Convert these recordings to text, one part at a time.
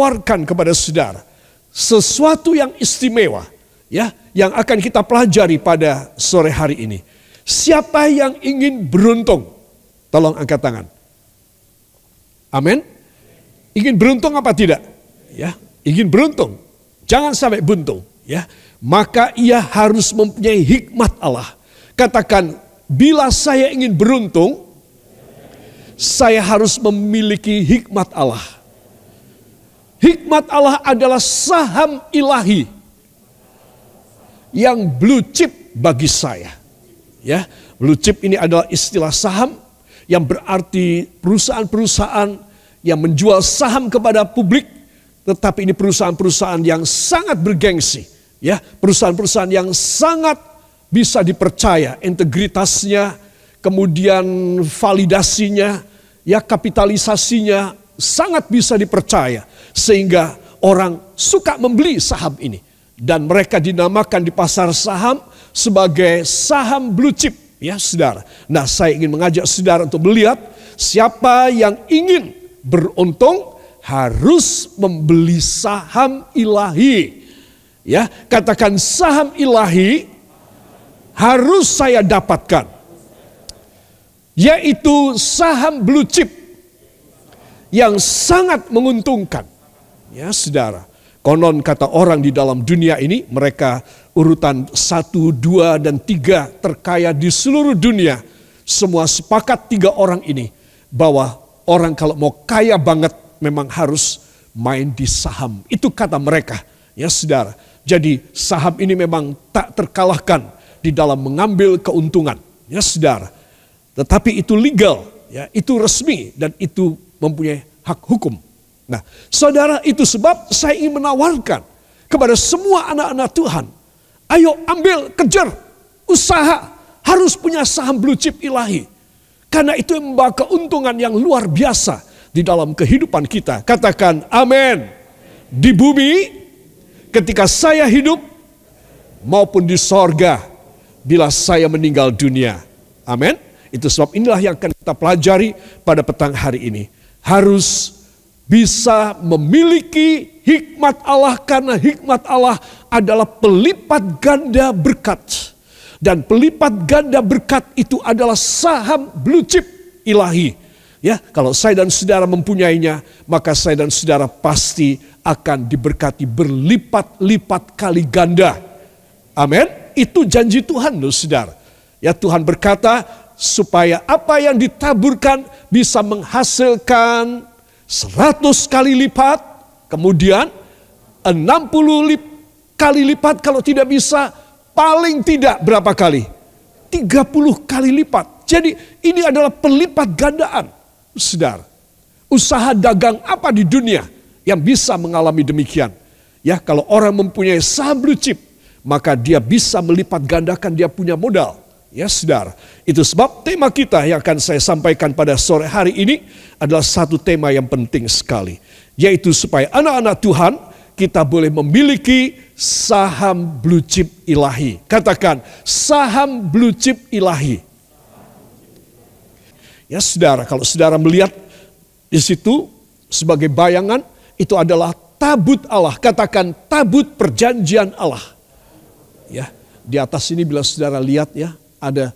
menawarkan kepada saudara sesuatu yang istimewa, ya, yang akan kita pelajari pada sore hari ini. Siapa yang ingin beruntung? Tolong angkat tangan. Amin. Ingin beruntung apa tidak? Ya, ingin beruntung. Jangan sampai buntung, ya. Maka ia harus mempunyai hikmat Allah. Katakan, bila saya ingin beruntung, saya harus memiliki hikmat Allah. Hikmat Allah adalah saham ilahi yang blue chip bagi saya. Ya, blue chip ini adalah istilah saham yang berarti perusahaan-perusahaan yang menjual saham kepada publik, tetapi ini perusahaan-perusahaan yang sangat bergengsi. Ya, perusahaan-perusahaan yang sangat bisa dipercaya, integritasnya, kemudian validasinya, ya, kapitalisasinya sangat bisa dipercaya. Sehingga orang suka membeli saham ini. Dan mereka dinamakan di pasar saham sebagai saham blue chip, ya saudara. Nah, saya ingin mengajak saudara untuk melihat siapa yang ingin beruntung harus membeli saham ilahi. Ya, katakan saham ilahi harus saya dapatkan. Yaitu saham blue chip yang sangat menguntungkan. Ya, saudara. Konon kata orang di dalam dunia ini, mereka urutan 1, 2, dan 3 terkaya di seluruh dunia. Semua sepakat 3 orang ini bahwa orang kalau mau kaya banget memang harus main di saham. Itu kata mereka, ya saudara. Jadi saham ini memang tak terkalahkan di dalam mengambil keuntungan, ya saudara. Tetapi itu legal, ya, itu resmi dan itu mempunyai hak hukum. Nah, saudara, itu sebab saya ingin menawarkan kepada semua anak-anak Tuhan, ayo ambil, kejar, usaha, harus punya saham blue chip ilahi. Karena itu yang membawa keuntungan yang luar biasa di dalam kehidupan kita. Katakan amin. Di bumi, ketika saya hidup, maupun di sorga bila saya meninggal dunia. Amin. Itu sebab inilah yang akan kita pelajari pada petang hari ini. Harus bisa memiliki hikmat Allah, karena hikmat Allah adalah pelipat ganda berkat. Dan pelipat ganda berkat itu adalah saham blue chip ilahi. Ya, kalau saya dan saudara mempunyainya, maka saya dan saudara pasti akan diberkati berlipat-lipat kali ganda. Amin. Itu janji Tuhan loh saudara. Ya, Tuhan berkata supaya apa yang ditaburkan bisa menghasilkan 100 kali lipat, kemudian 60 kali lipat, kalau tidak bisa paling tidak berapa kali? 30 kali lipat. Jadi ini adalah pelipat gandaan. Saudara, usaha dagang apa di dunia yang bisa mengalami demikian? Ya, kalau orang mempunyai saham blue chip, maka dia bisa melipat gandakan dia punya modal. Ya saudara, itu sebab tema kita yang akan saya sampaikan pada sore hari ini adalah satu tema yang penting sekali. Yaitu supaya anak-anak Tuhan kita boleh memiliki saham blue chip ilahi. Katakan, saham blue chip ilahi. Ya saudara, kalau saudara melihat di situ sebagai bayangan, itu adalah tabut Allah. Katakan, tabut perjanjian Allah. Ya, di atas ini bila saudara lihat ya, ada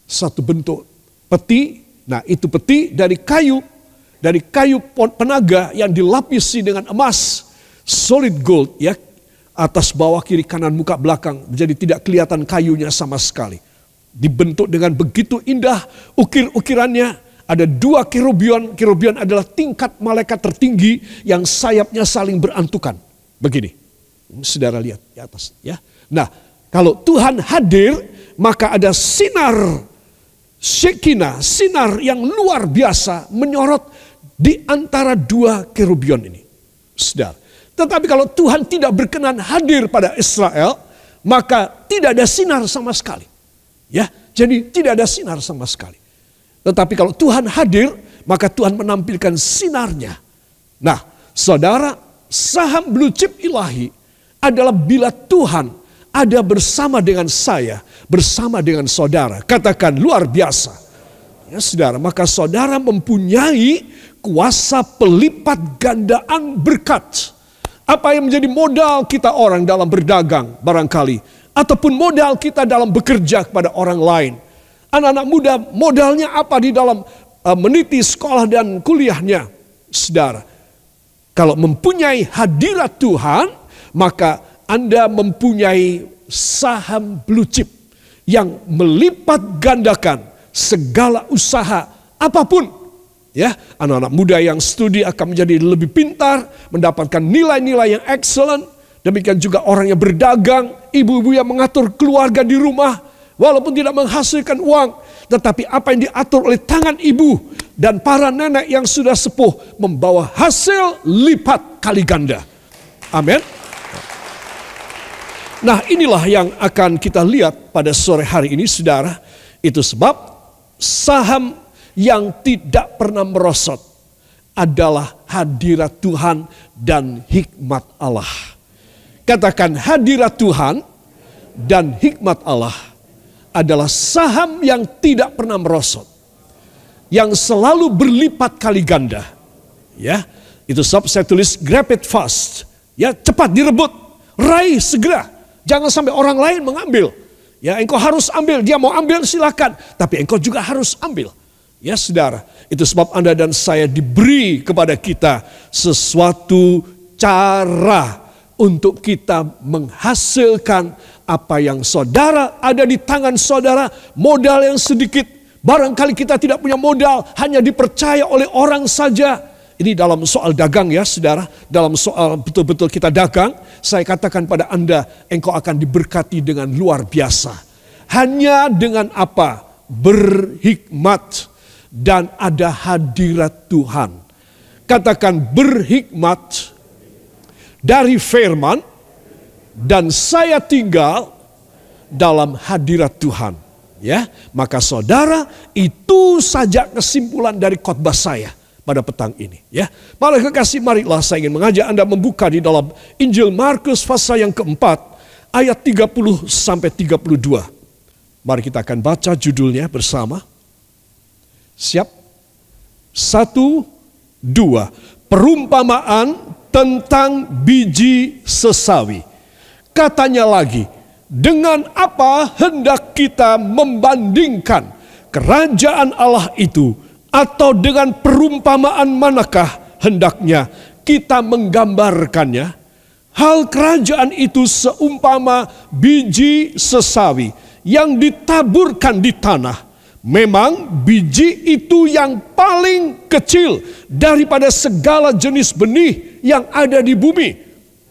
satu bentuk peti. Nah, itu peti dari kayu penaga yang dilapisi dengan emas, solid gold ya, atas bawah kiri kanan muka belakang, jadi tidak kelihatan kayunya sama sekali. Dibentuk dengan begitu indah ukir-ukirannya. Ada 2 kerubion. Kerubion adalah tingkat malaikat tertinggi yang sayapnya saling berantukan. Begini, saudara lihat di atas ya. Nah, kalau Tuhan hadir, maka ada sinar Shekinah, sinar yang luar biasa menyorot di antara 2 kerubion ini. Saudara. Tetapi kalau Tuhan tidak berkenan hadir pada Israel, maka tidak ada sinar sama sekali. Ya, jadi tidak ada sinar sama sekali. Tetapi kalau Tuhan hadir, maka Tuhan menampilkan sinarnya. Nah, saudara, saham blue chip ilahi adalah bila Tuhan ada bersama dengan saya, bersama dengan saudara. Katakan luar biasa. Ya saudara, maka saudara mempunyai kuasa pelipat gandaan berkat. Apa yang menjadi modal kita orang dalam berdagang barangkali, ataupun modal kita dalam bekerja kepada orang lain. Anak-anak muda modalnya apa di dalam meniti sekolah dan kuliahnya? Saudara, kalau mempunyai hadirat Tuhan, maka Anda mempunyai saham blue chip yang melipat gandakan segala usaha apapun. Ya, anak-anak muda yang studi akan menjadi lebih pintar, mendapatkan nilai-nilai yang excellent. Demikian juga orang yang berdagang, ibu-ibu yang mengatur keluarga di rumah, walaupun tidak menghasilkan uang, tetapi apa yang diatur oleh tangan ibu dan para nenek yang sudah sepuh membawa hasil lipat kali ganda. Amin. Nah, inilah yang akan kita lihat pada sore hari ini, saudara. Itu sebab saham yang tidak pernah merosot adalah hadirat Tuhan dan hikmat Allah. Katakan, hadirat Tuhan dan hikmat Allah adalah saham yang tidak pernah merosot, yang selalu berlipat kali ganda. Ya, itu sebab saya tulis grab it fast. Ya, cepat direbut, raih segera. Jangan sampai orang lain mengambil. Ya, engkau harus ambil. Dia mau ambil silakan, tapi engkau juga harus ambil. Ya, saudara, itu sebab Anda dan saya diberi kepada kita sesuatu cara untuk kita menghasilkan apa yang saudara ada di tangan saudara, modal yang sedikit. Barangkali kita tidak punya modal, hanya dipercaya oleh orang saja. Ini dalam soal dagang ya saudara, dalam soal betul-betul kita dagang, saya katakan pada Anda, engkau akan diberkati dengan luar biasa. Hanya dengan apa? Berhikmat dan ada hadirat Tuhan. Katakan, berhikmat dari firman dan saya tinggal dalam hadirat Tuhan. Ya, maka saudara, itu saja kesimpulan dari khotbah saya pada petang ini. Ya, para kekasih, marilah saya ingin mengajak Anda membuka di dalam Injil Markus pasal yang keempat ayat 30 sampai 32. Mari kita akan baca judulnya bersama. Siap? 1, 2. Perumpamaan tentang biji sesawi. Katanya lagi, dengan apa hendak kita membandingkan kerajaan Allah itu, atau dengan perumpamaan manakah hendaknya kita menggambarkannya? Hal kerajaan itu seumpama biji sesawi yang ditaburkan di tanah. Memang biji itu yang paling kecil daripada segala jenis benih yang ada di bumi.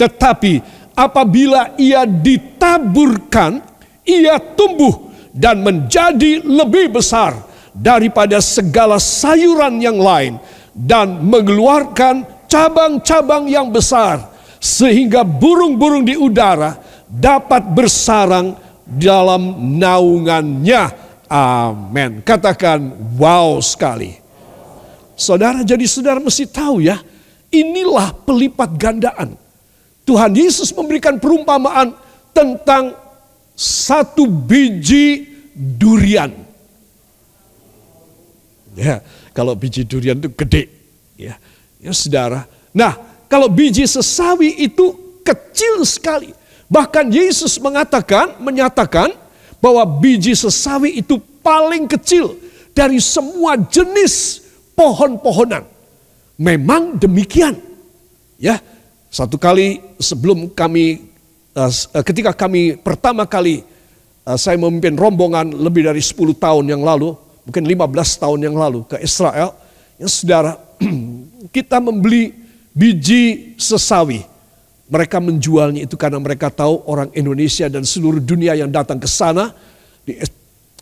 Tetapi apabila ia ditaburkan, ia tumbuh dan menjadi lebih besar daripada segala sayuran yang lain dan mengeluarkan cabang-cabang yang besar, sehingga burung-burung di udara dapat bersarang dalam naungannya. Amin. Katakan wow sekali. Saudara, jadi saudara mesti tahu ya, inilah pelipat gandaan. Tuhan Yesus memberikan perumpamaan tentang satu biji durian. Ya, kalau biji durian itu gede. Ya, saudara. Nah, kalau biji sesawi itu kecil sekali. Bahkan Yesus menyatakan bahwa biji sesawi itu paling kecil dari semua jenis pohon-pohonan. Memang demikian. Ya, satu kali sebelum ketika kami pertama kali saya memimpin rombongan lebih dari 10 tahun yang lalu, mungkin 15 tahun yang lalu ke Israel, ya saudara, kita membeli biji sesawi. Mereka menjualnya itu karena mereka tahu orang Indonesia dan seluruh dunia yang datang ke sana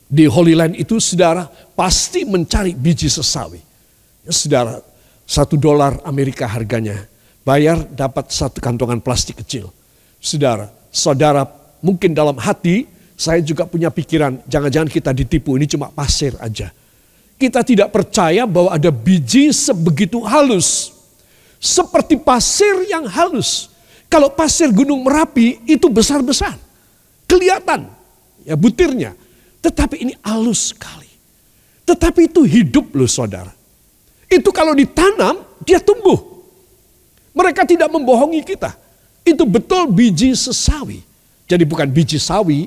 di Holy Land itu, saudara, pasti mencari biji sesawi. Ya, saudara, $1 Amerika harganya. Bayar dapat satu kantongan plastik kecil. Saudara, mungkin dalam hati saya juga punya pikiran, jangan-jangan kita ditipu, ini cuma pasir aja. Kita tidak percaya bahwa ada biji sebegitu halus. Seperti pasir yang halus. Kalau pasir Gunung Merapi itu besar-besar, kelihatan ya butirnya. Tetapi ini halus sekali. Tetapi itu hidup loh saudara. Itu kalau ditanam, dia tumbuh. Mereka tidak membohongi kita. Itu betul biji sesawi. Jadi bukan biji sawi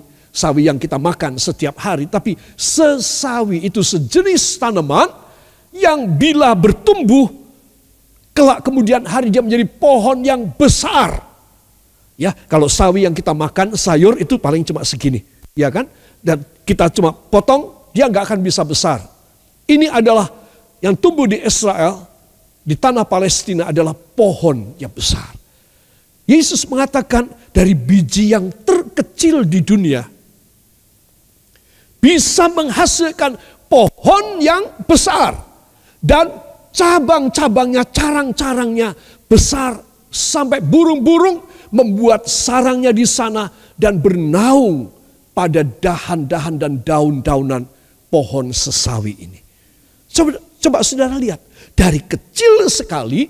yang kita makan setiap hari. Tapi sesawi itu sejenis tanaman yang bila bertumbuh, kelak kemudian hari dia menjadi pohon yang besar. Ya, kalau sawi yang kita makan, sayur itu paling cuma segini. Ya kan? Dan kita cuma potong, dia nggak akan bisa besar. Ini adalah yang tumbuh di Israel, di tanah Palestina adalah pohon yang besar. Yesus mengatakan dari biji yang terkecil di dunia bisa menghasilkan pohon yang besar. Dan cabang-cabangnya, carang-carangnya besar sampai burung-burung membuat sarangnya di sana dan bernaung pada dahan-dahan dan daun-daunan pohon sesawi ini. Coba saudara lihat, dari kecil sekali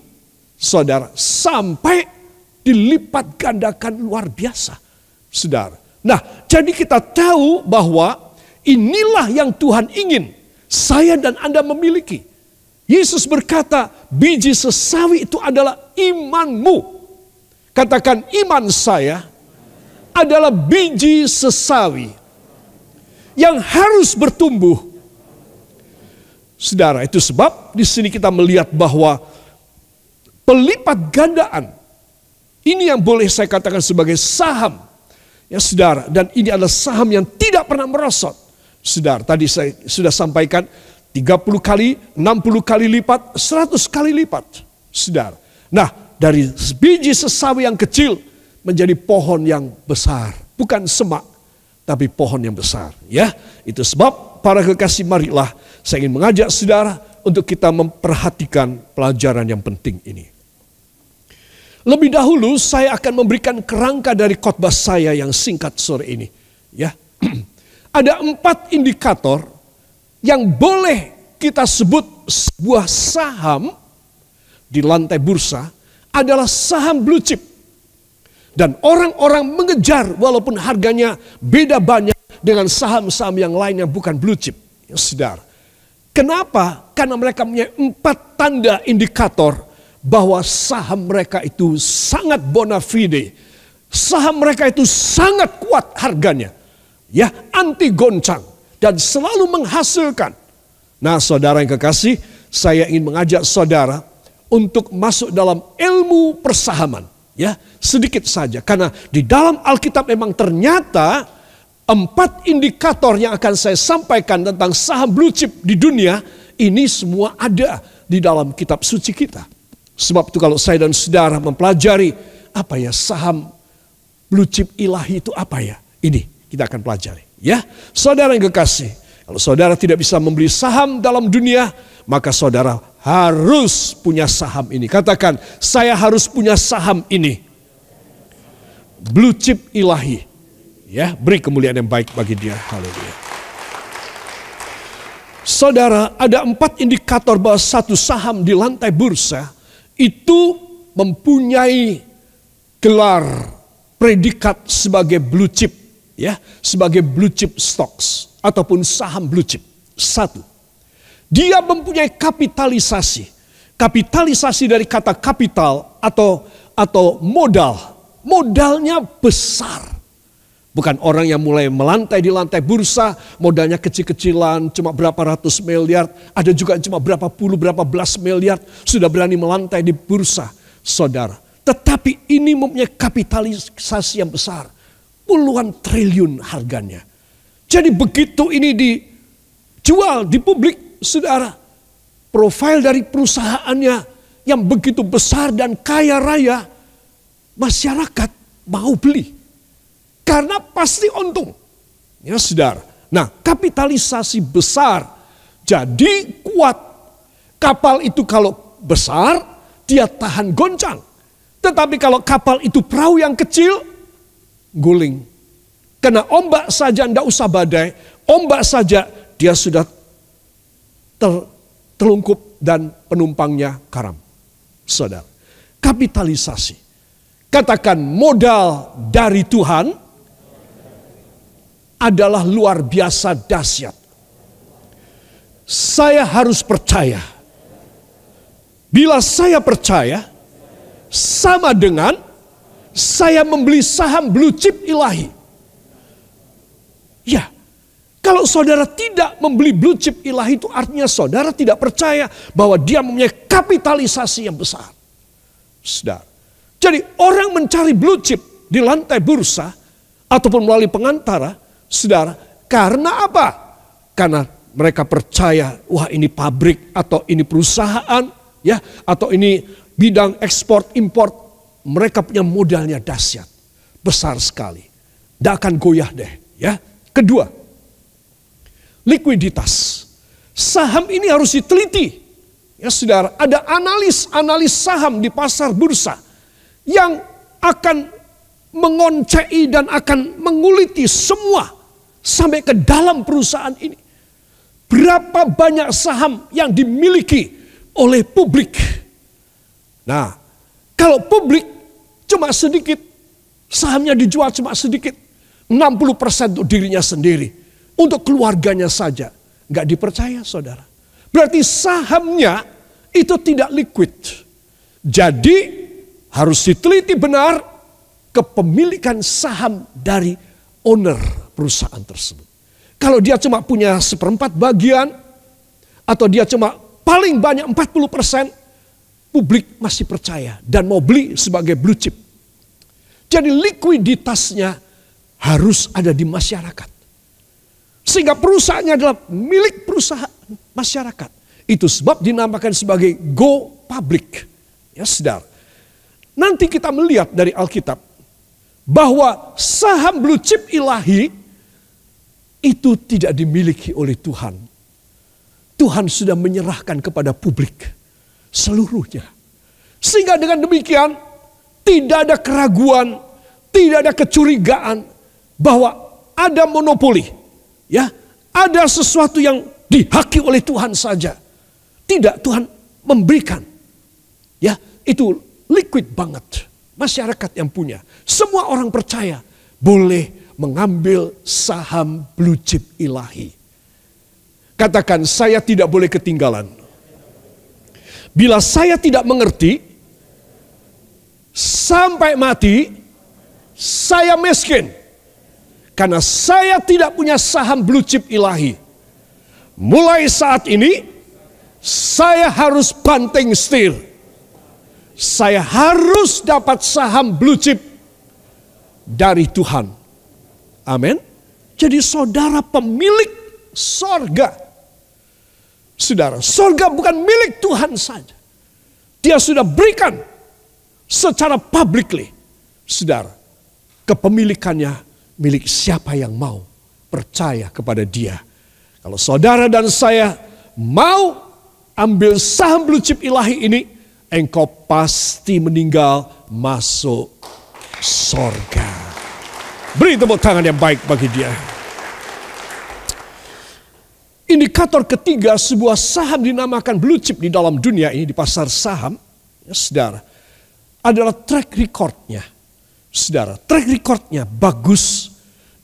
saudara sampai dilipat gandakan luar biasa, saudara. Nah, jadi kita tahu bahwa inilah yang Tuhan ingin saya dan Anda memiliki. Yesus berkata, biji sesawi itu adalah imanmu. Katakan, iman saya adalah biji sesawi yang harus bertumbuh. Saudara, itu sebab di sini kita melihat bahwa pelipat gandaan ini yang boleh saya katakan sebagai saham. Ya saudara, dan ini adalah saham yang tidak pernah merosot. Saudara, tadi saya sudah sampaikan 30 kali, 60 kali lipat, 100 kali lipat. Saudara, nah dari biji sesawi yang kecil menjadi pohon yang besar. Bukan semak, tapi pohon yang besar. Ya, itu sebab para kekasih, marilah saya ingin mengajak saudara untuk kita memperhatikan pelajaran yang penting ini. Lebih dahulu saya akan memberikan kerangka dari khotbah saya yang singkat sore ini. Ya, ada 4 indikator yang boleh kita sebut sebuah saham di lantai bursa adalah saham blue chip. Dan orang-orang mengejar walaupun harganya beda banyak dengan saham-saham yang lain yang bukan blue chip. Ya, saudara. Kenapa? Karena mereka punya 4 tanda indikator bahwa saham mereka itu sangat bona fide. Saham mereka itu sangat kuat harganya. Ya, anti goncang dan selalu menghasilkan. Nah, saudara yang kekasih, saya ingin mengajak saudara untuk masuk dalam ilmu persahaman. Ya, sedikit saja. Karena di dalam Alkitab memang ternyata 4 indikator yang akan saya sampaikan tentang saham blue chip di dunia, ini semua ada di dalam kitab suci kita. Sebab itu kalau saya dan saudara mempelajari apa ya saham blue chip ilahi itu apa ya? Ini kita akan pelajari. Ya, saudara yang kekasih, kalau saudara tidak bisa membeli saham dalam dunia, maka saudara harus punya saham ini. Katakan, saya harus punya saham ini. Blue chip ilahi. Ya, beri kemuliaan yang baik bagi dia. Haleluya. Saudara, ada 4 indikator bahwa satu saham di lantai bursa itu mempunyai gelar predikat sebagai blue chip, ya, sebagai blue chip stocks ataupun saham blue chip. 1, dia mempunyai kapitalisasi. Kapitalisasi dari kata kapital atau modal. Modalnya besar. Bukan orang yang mulai melantai di lantai bursa, modalnya kecil-kecilan, cuma berapa ratus miliar. Ada juga cuma berapa puluh, berapa belas miliar, sudah berani melantai di bursa, saudara. Tetapi ini mempunyai kapitalisasi yang besar. Puluhan triliun harganya. Jadi begitu ini dijual di publik, saudara. Profil dari perusahaannya yang begitu besar dan kaya raya, masyarakat mau beli. Karena pasti untung. Ya saudara. Nah, kapitalisasi besar. Jadi kuat. Kapal itu kalau besar, dia tahan goncang. Tetapi kalau kapal itu perahu yang kecil, guling. Karena ombak saja tidak usah badai. Ombak saja dia sudah terlungkup dan penumpangnya karam. Saudara. Kapitalisasi. Katakan modal dari Tuhan adalah luar biasa dahsyat. Saya harus percaya Bila saya percaya, sama dengan saya membeli saham blue chip ilahi. Ya, kalau saudara tidak membeli blue chip ilahi itu artinya saudara tidak percaya bahwa dia mempunyai kapitalisasi yang besar. Saudara. Jadi orang mencari blue chip di lantai bursa ataupun melalui pengantara, saudara, karena apa? Karena mereka percaya, wah ini pabrik atau ini perusahaan, ya, atau ini bidang ekspor import, mereka punya modalnya dahsyat, besar sekali, tidak akan goyah deh, ya. Kedua, likuiditas. Saham ini harus diteliti, ya saudara. Ada analis saham di pasar bursa yang akan mengoncei dan akan menguliti semua sampai ke dalam perusahaan ini. Berapa banyak saham yang dimiliki oleh publik? Nah, kalau publik cuma sedikit, sahamnya dijual cuma sedikit, 60% untuk dirinya sendiri, untuk keluarganya saja, nggak dipercaya saudara. Berarti sahamnya itu tidak liquid. Jadi harus diteliti benar kepemilikan saham dari owner perusahaan tersebut. Kalau dia cuma punya 1/4 bagian, atau dia cuma paling banyak 40%, publik masih percaya dan mau beli sebagai blue chip. Jadi likuiditasnya harus ada di masyarakat. Sehingga perusahaannya adalah milik perusahaan masyarakat. Itu sebab dinamakan sebagai go public. Ya saudara. Nanti kita melihat dari Alkitab bahwa saham blue chip ilahi itu tidak dimiliki oleh Tuhan. Tuhan sudah menyerahkan kepada publik seluruhnya. Sehingga dengan demikian tidak ada keraguan, tidak ada kecurigaan bahwa ada monopoli. Ya, ada sesuatu yang dihaki oleh Tuhan saja. Tidak, Tuhan memberikan. Ya, itu liquid banget. Masyarakat yang punya. Semua orang percaya boleh mengambil saham blue chip ilahi. Katakan, saya tidak boleh ketinggalan. Bila saya tidak mengerti, sampai mati, saya miskin. Karena saya tidak punya saham blue chip ilahi. Mulai saat ini, saya harus banting setir. Saya harus dapat saham blue chip dari Tuhan. Amin. Jadi saudara pemilik sorga. Saudara, sorga bukan milik Tuhan saja. Dia sudah berikan secara publicly. Saudara, kepemilikannya milik siapa yang mau percaya kepada dia. Kalau saudara dan saya mau ambil saham blue chip ilahi ini, engkau pasti meninggal masuk sorga. Beri tepuk tangan yang baik bagi dia. Indikator ketiga sebuah saham dinamakan blue chip di dalam dunia ini, di pasar saham, ya saudara, adalah track recordnya. Saudara, track recordnya bagus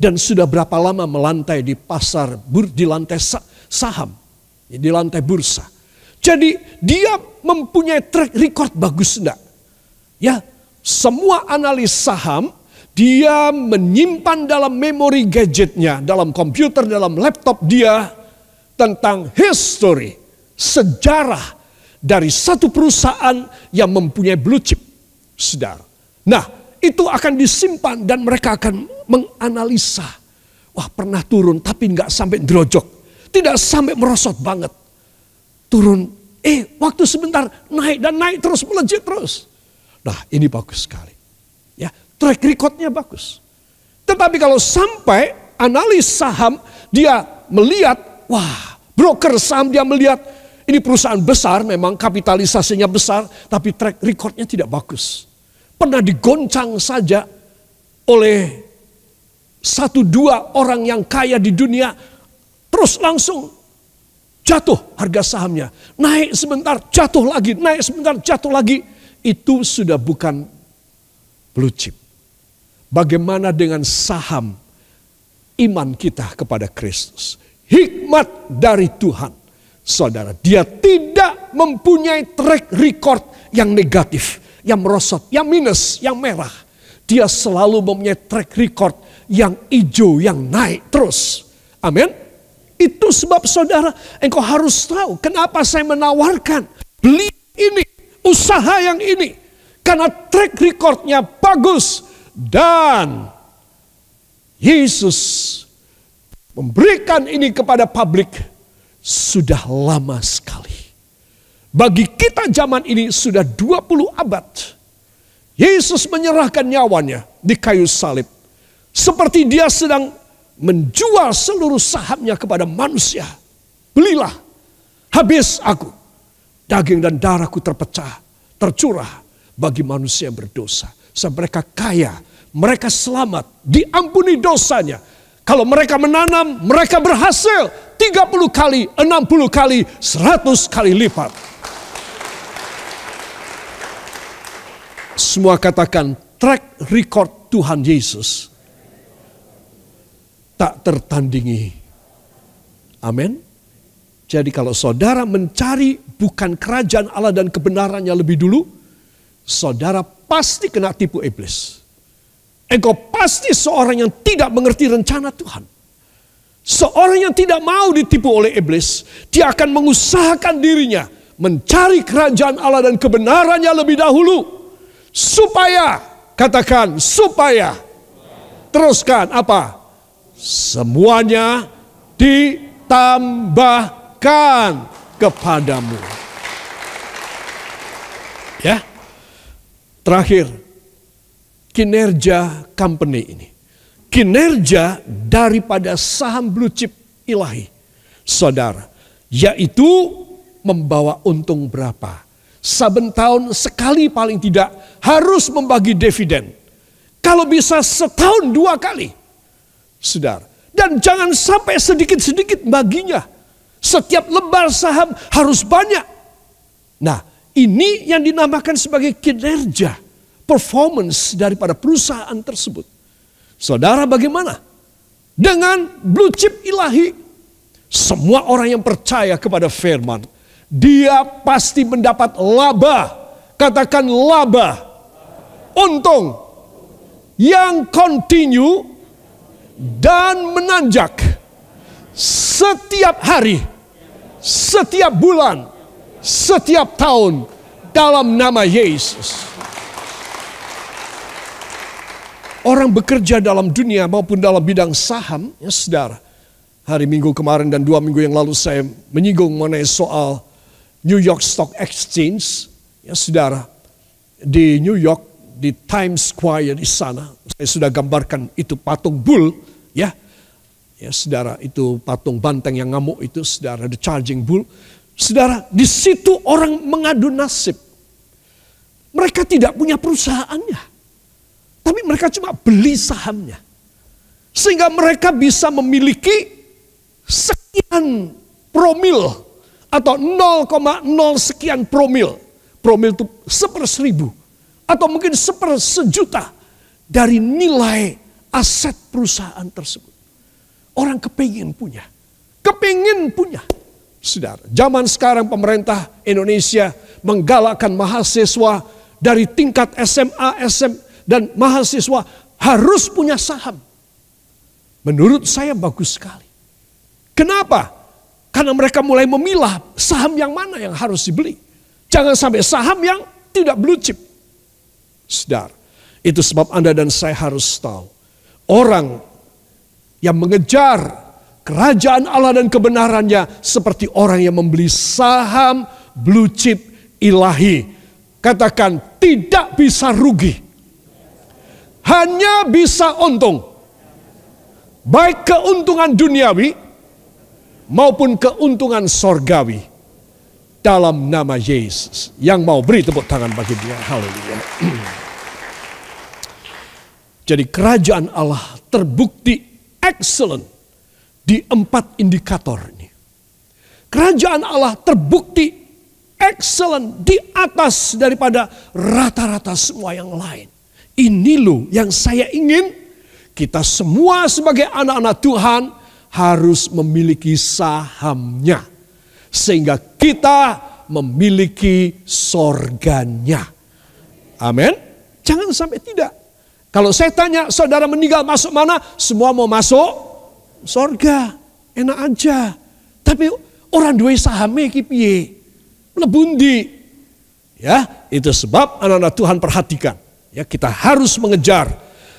dan sudah berapa lama melantai di pasar, di lantai saham, di lantai bursa. Jadi dia mempunyai track record bagus enggak? Ya, semua analis saham dia menyimpan dalam memori gadgetnya, dalam komputer, dalam laptop dia tentang history, sejarah dari satu perusahaan yang mempunyai blue chip, saudara. Nah, itu akan disimpan dan mereka akan menganalisa. Wah, pernah turun tapi nggak sampai drojok, tidak sampai merosot banget. Turun, waktu sebentar naik dan naik terus, melejit terus. Nah, ini bagus sekali. Ya, track recordnya bagus. Tetapi kalau sampai analis saham dia melihat, wah, broker saham dia melihat ini perusahaan besar, memang kapitalisasinya besar, tapi track recordnya tidak bagus. Pernah digoncang saja oleh 1-2 orang yang kaya di dunia, terus langsung jatuh harga sahamnya. Naik sebentar, jatuh lagi, naik sebentar, jatuh lagi. Itu sudah bukan blue chip. Bagaimana dengan saham iman kita kepada Kristus? Hikmat dari Tuhan. Saudara, dia tidak mempunyai track record yang negatif, yang merosot, yang minus, yang merah. Dia selalu mempunyai track record yang hijau, yang naik terus. Amin. Itu sebab saudara, engkau harus tahu kenapa saya menawarkan beli ini, usaha yang ini. Karena track recordnya bagus. Dan Yesus memberikan ini kepada publik sudah lama sekali. Bagi kita zaman ini sudah 20 abad. Yesus menyerahkan nyawanya di kayu salib. Seperti dia sedang menjual seluruh sahamnya kepada manusia. Belilah, habis aku. Daging dan darahku terpecah, tercurah bagi manusia yang berdosa. Sebab mereka kaya, mereka selamat, diampuni dosanya. Kalau mereka menanam, mereka berhasil 30 kali, 60 kali, 100 kali lipat. Semua katakan track record Tuhan Yesus tak tertandingi. Amin. Jadi kalau saudara mencari bukan kerajaan Allah dan kebenarannya lebih dulu, saudara pasti kena tipu iblis. Engkau pasti seorang yang tidak mengerti rencana Tuhan. Seorang yang tidak mau ditipu oleh iblis, dia akan mengusahakan dirinya mencari kerajaan Allah dan kebenarannya lebih dahulu. Supaya, katakan supaya, teruskan apa? Semuanya ditambahkan kepadamu. Ya. Terakhir, kinerja company ini. Kinerja daripada saham blue chip ilahi. Saudara, yaitu membawa untung berapa? Saben tahun sekali paling tidak harus membagi dividen. Kalau bisa setahun 2 kali. Saudara. Dan jangan sampai sedikit-sedikit baginya. Setiap lembar saham harus banyak. Nah, ini yang dinamakan sebagai kinerja. Performance daripada perusahaan tersebut. Saudara bagaimana? Dengan blue chip ilahi. Semua orang yang percaya kepada firman. Dia pasti mendapat laba. Katakan laba. Untung. Yang continue. Dan menanjak. Setiap hari. Setiap bulan. Setiap tahun. Dalam nama Yesus. Orang bekerja dalam dunia maupun dalam bidang saham. Ya saudara. Hari Minggu kemarin dan 2 minggu yang lalu saya menyinggung mengenai soal New York Stock Exchange, ya saudara, di New York, di Times Square di sana, saya sudah gambarkan itu patung bull, ya saudara, itu patung banteng yang ngamuk itu, saudara, the charging bull, saudara, di situ orang mengadu nasib, mereka tidak punya perusahaannya, tapi mereka cuma beli sahamnya, sehingga mereka bisa memiliki sekian promil. Atau 0,0 sekian promil. Promil itu 1/1000. Atau mungkin 1/1.000.000 dari nilai aset perusahaan tersebut. Orang kepingin punya. Kepingin punya. Saudara, zaman sekarang pemerintah Indonesia menggalakkan mahasiswa dari tingkat SMA, SM, dan mahasiswa harus punya saham. Menurut saya bagus sekali. Kenapa? Karena mereka mulai memilah saham yang mana yang harus dibeli. Jangan sampai saham yang tidak blue chip. Saudara, itu sebab Anda dan saya harus tahu. Orang yang mengejar kerajaan Allah dan kebenarannya seperti orang yang membeli saham blue chip ilahi. Katakan tidak bisa rugi. Hanya bisa untung. Baik keuntungan duniawi maupun keuntungan sorgawi dalam nama Yesus. Yang mau beri tepuk tangan bagi dia. Haleluya. Jadi kerajaan Allah terbukti excellent di 4 indikator ini. Kerajaan Allah terbukti excellent di atas daripada rata-rata semua yang lain. Ini loh yang saya ingin kita semua sebagai anak-anak Tuhan harus memiliki sahamnya. Sehingga kita memiliki sorganya. Amin. Jangan sampai tidak. Kalau saya tanya, saudara meninggal masuk mana? Semua mau masuk sorga. Enak aja. Tapi orang duwe sahame iki piye? Mlebundi. Ya, itu sebab anak-anak Tuhan perhatikan. Ya, kita harus mengejar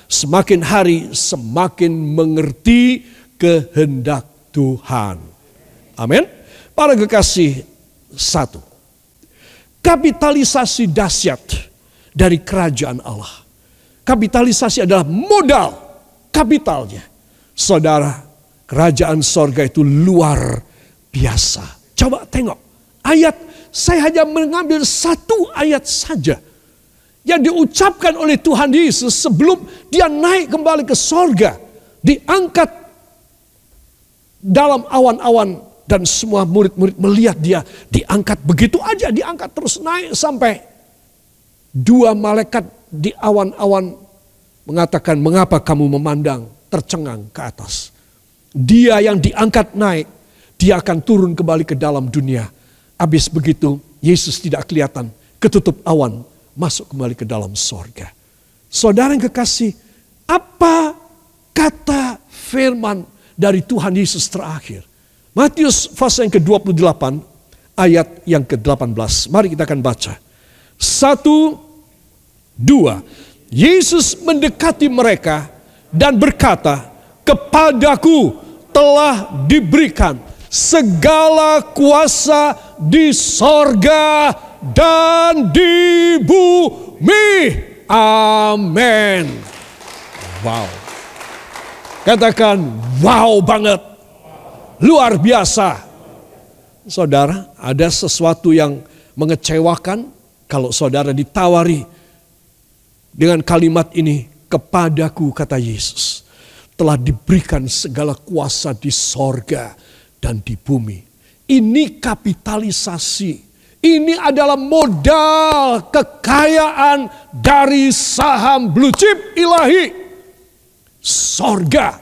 semakin hari semakin mengerti kehendak Tuhan. Amin. Para kekasih, satu, kapitalisasi dahsyat dari kerajaan Allah. Kapitalisasi adalah modal kapitalnya. Saudara, kerajaan sorga itu luar biasa. Coba tengok ayat, saya hanya mengambil satu ayat saja yang diucapkan oleh Tuhan Yesus sebelum dia naik kembali ke sorga. Diangkat dalam awan-awan dan semua murid-murid melihat dia diangkat begitu aja, diangkat terus naik sampai dua malaikat di awan-awan mengatakan, mengapa kamu memandang tercengang ke atas? Dia yang diangkat naik, dia akan turun kembali ke dalam dunia. Habis begitu Yesus tidak kelihatan, ketutup awan, masuk kembali ke dalam sorga. Saudara yang kekasih, apa kata firman dari Tuhan Yesus terakhir? Matius pasal yang ke-28 ayat yang ke-18. Mari kita akan baca. 1, 2. Yesus mendekati mereka dan berkata, kepadaku telah diberikan segala kuasa di sorga dan di bumi. Amin. Wow. Katakan wow banget. Luar biasa. Saudara, ada sesuatu yang mengecewakan kalau saudara ditawari dengan kalimat ini, kepadaku kata Yesus telah diberikan segala kuasa di sorga dan di bumi. Ini kapitalisasi. Ini adalah modal kekayaan dari saham blue chip ilahi. Sorga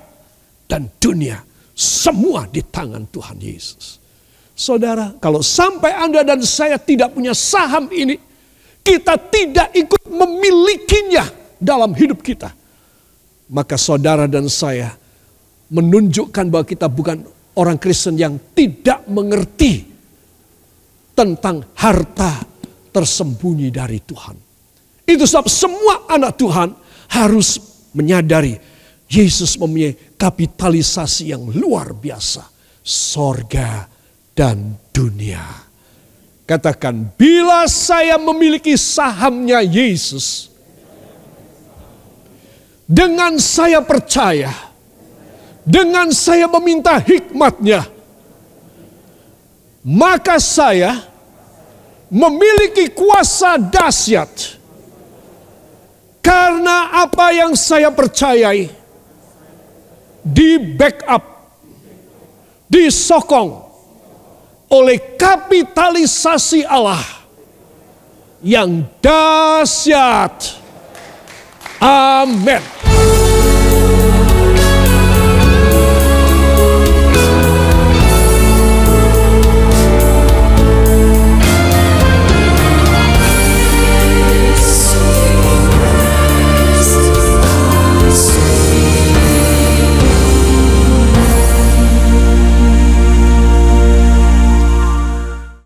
dan dunia semua di tangan Tuhan Yesus. Saudara, kalau sampai Anda dan saya tidak punya saham ini, kita tidak ikut memilikinya dalam hidup kita, maka saudara dan saya menunjukkan bahwa kita bukan orang Kristen yang tidak mengerti tentang harta tersembunyi dari Tuhan. Itu sebab semua anak Tuhan harus menyadari Yesus mempunyai kapitalisasi yang luar biasa. Sorga dan dunia. Katakan, bila saya memiliki sahamnya Yesus, dengan saya percaya, dengan saya meminta hikmatnya, maka saya memiliki kuasa dahsyat. Karena apa yang saya percayai, di backup, disokong oleh kapitalisasi Allah yang dahsyat. Amin.